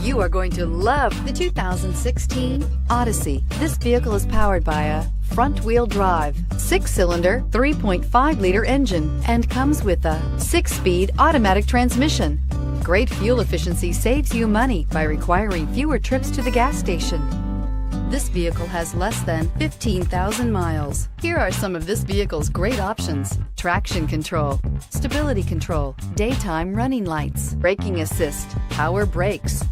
You are going to love the 2016 Odyssey. This vehicle is powered by a front-wheel drive, 6-cylinder, 3.5-liter engine, and comes with a 6-speed automatic transmission. Great fuel efficiency saves you money by requiring fewer trips to the gas station. This vehicle has less than 15,000 miles. Here are some of this vehicle's great options: traction control, stability control, daytime running lights, braking assist, power brakes.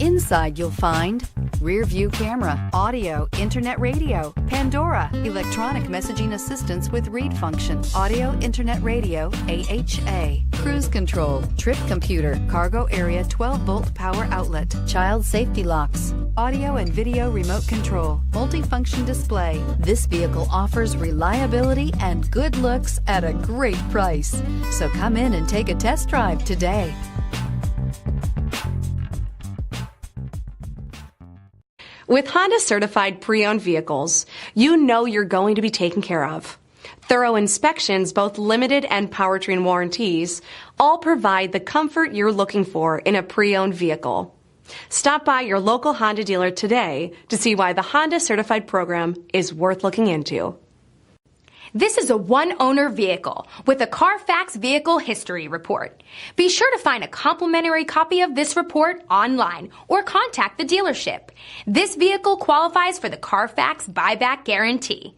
Inside you'll find rear view camera, audio, internet radio, Pandora, electronic messaging assistance with read function, audio, internet radio, AHA, cruise control, trip computer, cargo area 12-volt power outlet, child safety locks, audio and video remote control, multifunction display. This vehicle offers reliability and good looks at a great price. So come in and take a test drive today. With Honda certified pre-owned vehicles, you know you're going to be taken care of. Thorough inspections, both limited and powertrain warranties, all provide the comfort you're looking for in a pre-owned vehicle. Stop by your local Honda dealer today to see why the Honda certified program is worth looking into. This is a one-owner vehicle with a Carfax Vehicle History Report. Be sure to find a complimentary copy of this report online or contact the dealership. This vehicle qualifies for the Carfax Buyback Guarantee.